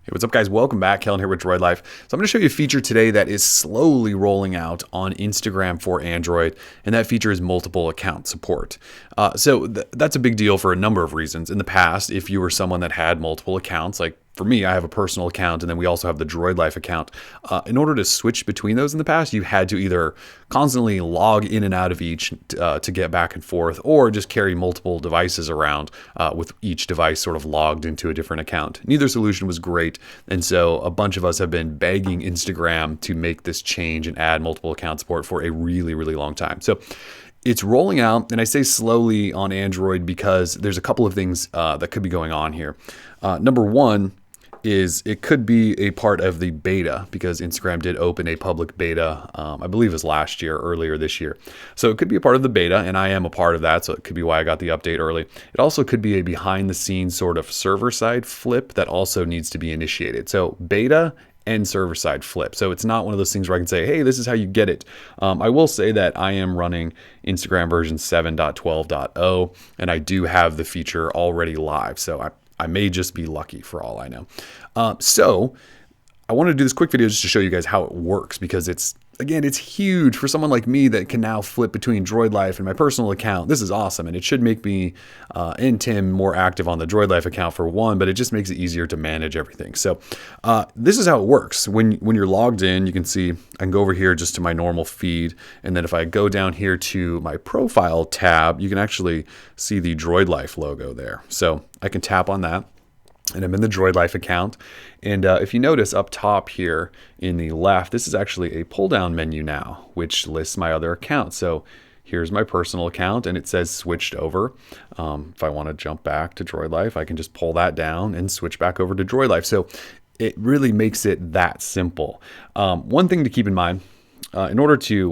Hey, what's up guys? Welcome back. Kellen here with Droid Life. So I'm going to show you a feature today that is slowly rolling out on Instagram for Android, and that feature is multiple account support. That's a big deal for a number of reasons. In the past, if you were someone that had multiple accounts, like for me, I have a personal account and then we also have the Droid Life account. In order to switch between those in the past, you had to either constantly log in and out of each to get back and forth, or just carry multiple devices around with each device sort of logged into a different account. Neither solution was great, and so a bunch of us have been begging Instagram to make this change and add multiple account support for a really, really long time. So it's rolling out, and I say slowly on Android because there's a couple of things that could be going on here. Number one is it could be a part of the beta, because Instagram did open a public beta, I believe it was earlier this year. So it could be a part of the beta, and I am a part of that, so it could be why I got the update early. It also could be a behind the scenes sort of server side flip that also needs to be initiated. So beta and server side flip. So it's not one of those things where I can say, hey, this is how you get it. I will say that I am running Instagram version 7.12.0, and I do have the feature already live. So I may just be lucky for all I know. So I wanted to do this quick video just to show you guys how it works, because it's huge for someone like me that can now flip between Droid Life and my personal account. This is awesome, and it should make me and Tim more active on the Droid Life account for one, but it just makes it easier to manage everything. So this is how it works. When you're logged in, you can see I can go over here just to my normal feed, and then if I go down here to my profile tab, you can actually see the Droid Life logo there. So I can tap on that, and I'm in the Droid Life account. And if you notice up top here in the left, this is actually a pull down menu now, which lists my other accounts. So here's my personal account, and it says switched over. If I want to jump back to Droid Life, I can just pull that down and switch back over to Droid Life. So it really makes it that simple. One thing to keep in mind, in order to,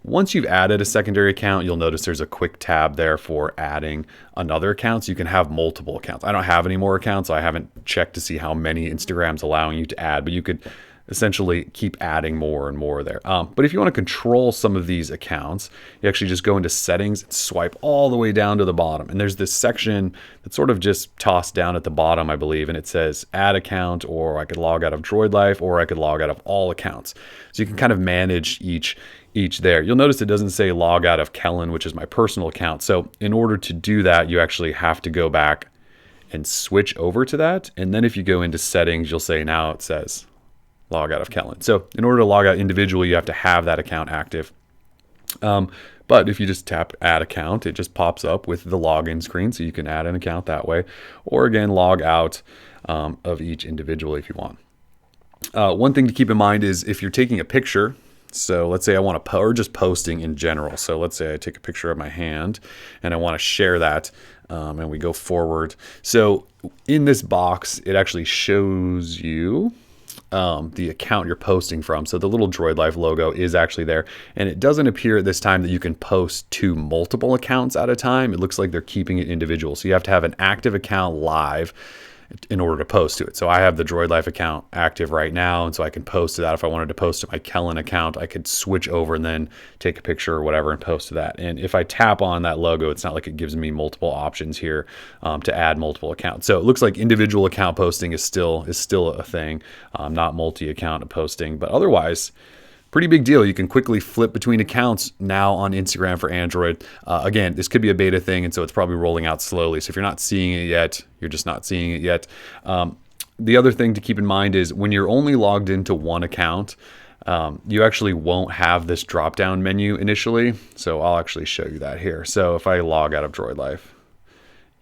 once you've added a secondary account, you'll notice there's a quick tab there for adding another account. So you can have multiple accounts. I don't have any more accounts, so I haven't checked to see how many Instagram's allowing you to add, but you could essentially keep adding more and more there. But if you want to control some of these accounts, you actually just go into settings and swipe all the way down to the bottom. And there's this section that's sort of just tossed down at the bottom, I believe, and it says add account, or I could log out of Droid Life, or I could log out of all accounts. So you can kind of manage each there. You'll notice it doesn't say log out of Kellen, which is my personal account. So in order to do that, you actually have to go back and switch over to that. And then if you go into settings, you'll say now it says log out of Kellen. So in order to log out individually, you have to have that account active. But if you just tap add account, it just pops up with the login screen, so you can add an account that way, or again, log out of each individually if you want. One thing to keep in mind is if you're taking a picture, so let's say I want to, or just posting in general. So let's say I take a picture of my hand and I want to share that, and we go forward. So in this box, it actually shows you the account you're posting from. So the little Droid Life logo is actually there, and it doesn't appear at this time that you can post to multiple accounts at a time. It looks like they're keeping it individual. So you have to have an active account live in order to post to it. So I have the Droid Life account active right now, and so I can post to that. If I wanted to post to my Kellen account, I could switch over and then take a picture or whatever and post to that. And if I tap on that logo, it's not like it gives me multiple options here to add multiple accounts. So it looks like individual account posting is still a thing, not multi-account posting, but otherwise, pretty big deal. You can quickly flip between accounts now on Instagram for Android. Again, this could be a beta thing, and so it's probably rolling out slowly. So if you're not seeing it yet, you're just not seeing it yet. The other thing to keep in mind is when you're only logged into one account, you actually won't have this drop-down menu initially. So I'll actually show you that here. So if I log out of Droid Life,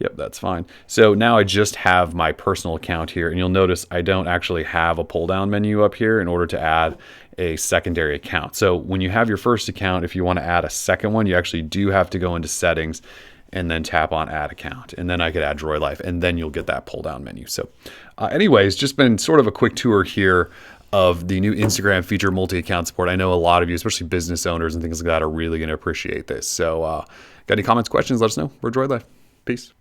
yep, that's fine. So now I just have my personal account here, and you'll notice I don't actually have a pull-down menu up here in order to add a secondary account. So when you have your first account, if you want to add a second one, you actually do have to go into settings and then tap on add account, and then I could add Droid Life, and then you'll get that pull-down menu. So anyways, just been sort of a quick tour here of the new Instagram feature, multi-account support. I know a lot of you, especially business owners and things like that, are really going to appreciate this. So got any comments, questions, let us know. We're Droid Life. Peace.